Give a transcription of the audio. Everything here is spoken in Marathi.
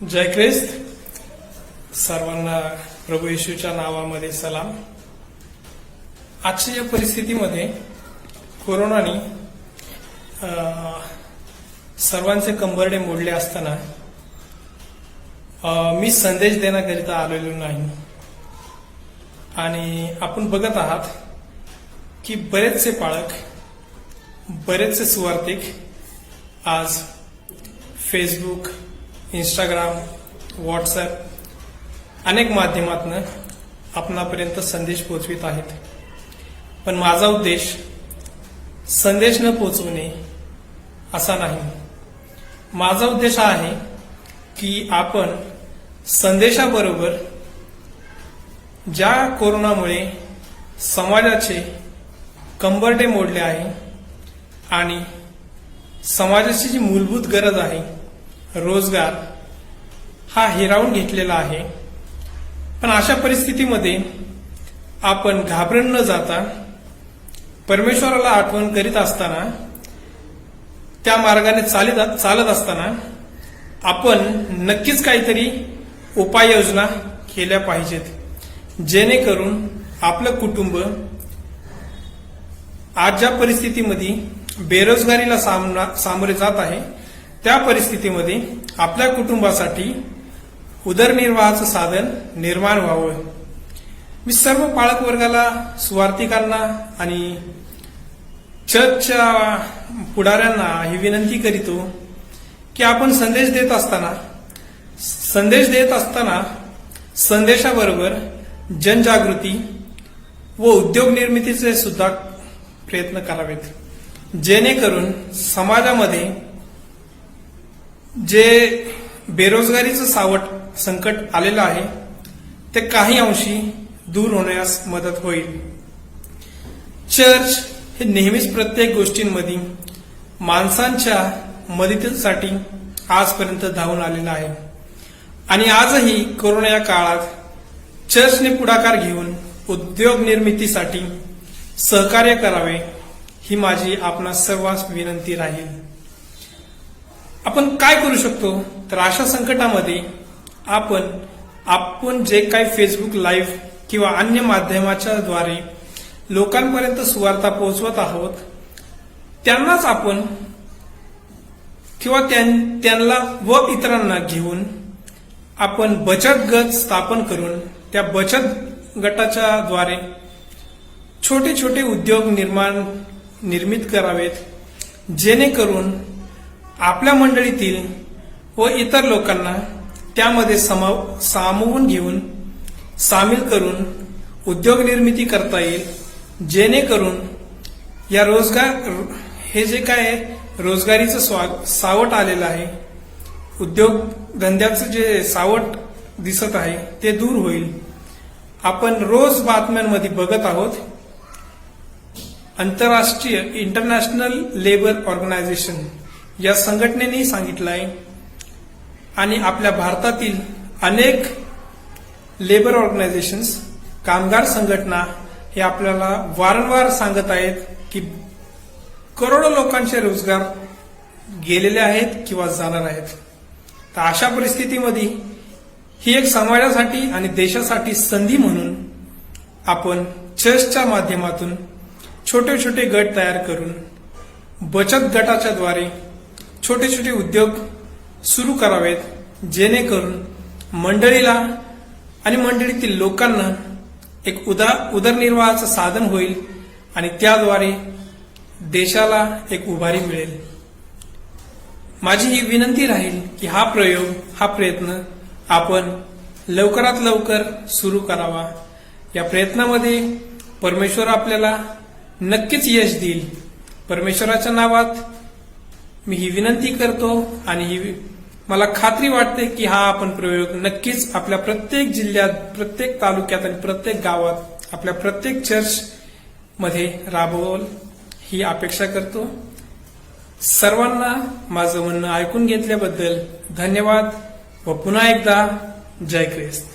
जय ख्रिस्त सर्वांना प्रभू येशूच्या नावामध्ये सलाम। आजच्या या परिस्थितीमध्ये कोरोनाने सर्वांचे कंबरडे मोडले असताना मी संदेश देण्याकरिता आलेलो नाही। आणि आपण बघत आहात की बरेचसे पालक, बरेचसे सुवार्थिक आज फेसबुक, इंस्टाग्राम, व्हॉट्सअप अनेक माध्यमातून आपणापर्यंत संदेश पोहोचवित आहेत। पण माझा उद्देश संदेश न पोहोचवणे असा नाही। माझा उद्देश हा आहे की आपण संदेशाबरोबर ज्या कोरोनामुळे समाजाचे कंबरडे मोडले आहे आणि समाजाची जी मूलभूत गरज आहे, रोजगार हा हिरावून घेतलेला आहे, पण अशा परिस्थितीमध्ये आपण घाबरून न जाता परमेश्वराला आठवण करीत असताना, त्या मार्गाने चालत असताना आपण नक्कीच काहीतरी उपाययोजना केल्या पाहिजेत, जेणेकरून आपलं कुटुंब आज ज्या परिस्थितीमध्ये बेरोजगारीला सामोरे जात आहे, त्या परिस्थितीमध्ये आपल्या कुटुंबासाठी उदरनिर्वाहाचं साधन निर्माण व्हावं। मी सर्व पालक वर्गाला, सुवार्थिकांना आणि चर्चच्या पुढाऱ्यांना ही विनंती करीतो की आपण संदेश देत असताना संदेशाबरोबर जनजागृती व उद्योग निर्मितीचे सुद्धा प्रयत्न करावेत, जेणेकरून समाजामध्ये जे बेरोजगारीचं सावट संकट आलेलं आहे ते काही अंशी दूर होण्यास मदत होईल। चर्च हे नेहमीच प्रत्येक गोष्टींमध्ये माणसांच्या मदतीसाठी आजपर्यंत धावून आलेलं आहे आणि आजही कोरोना या काळात चर्चने पुढाकार घेऊन उद्योग निर्मितीसाठी सहकार्य करावे ही माझी आपणा सर्वांस विनंती राहील। आपण काय करू शकतो तर अशा संकटामध्ये आपण जे काही फेसबुक लाईव्ह किंवा अन्य माध्यमाच्या द्वारे लोकांपर्यंत सुवार्ता पोहोचवत आहोत, त्यांनाच आपण किंवा त्यांना व इतरांना घेऊन आपण बचत गट स्थापन करून त्या बचत गटाच्या द्वारे छोटे छोटे उद्योग निर्मित करावेत, जेणेकरून आपल्या मंडळीतील व इतर लोकांना त्यामध्ये सामावून घेऊन सामील करून उद्योग निर्मिती करता येईल, जेणेकरून या हे जे काय रोजगारीचं सावट आलेलं आहे, उद्योग धंद्याचं जे सावट दिसत आहे ते दूर होईल। आपण रोज बातम्यांमध्ये बघत आहोत, आंतरराष्ट्रीय इंटरनॅशनल लेबर ऑर्गनायझेशन या संघटनेने सांगितलं आहे आणि आपल्या भारतातील अनेक लेबर ऑर्गनायझेशन्स, कामगार संघटना हे आपल्याला वारंवार सांगत आहेत की करोडो लोकांचे रोजगार गेलेले आहेत किंवा जाणार आहेत। तर अशा परिस्थितीमध्ये ही एक समाजासाठी आणि देशासाठी संधी म्हणून आपण चर्चच्या माध्यमातून छोटे छोटे गट तयार करून बचत गटाच्या द्वारे छोटे छोटे उद्योग सुरू करावेत, जेणेकरून मंडळीला आणि मंडळीतील लोकांना एक उदरनिर्वाहाचं साधन होईल आणि त्याद्वारे देशाला एक उभारी मिळेल। माझी ही विनंती राहील की हा प्रयत्न आपण लवकरात लवकर सुरू करावा। या प्रयत्नामध्ये परमेश्वर आपल्याला नक्कीच यश देईल। परमेश्वराच्या नावात मी ही विनंती करतो आणि मला खात्री वाटते की हा आपण प्रयोग नक्कीच आपल्या प्रत्येक जिल्ह्यात, प्रत्येक तालुक्यात आणि प्रत्येक गावात, आपल्या प्रत्येक चर्च मध्ये राबवल ही अपेक्षा करतो। सर्वांना माझं म्हणणं ऐकून घेतल्याबद्दल धन्यवाद व पुन्हा एकदा जय ख्रिस्त।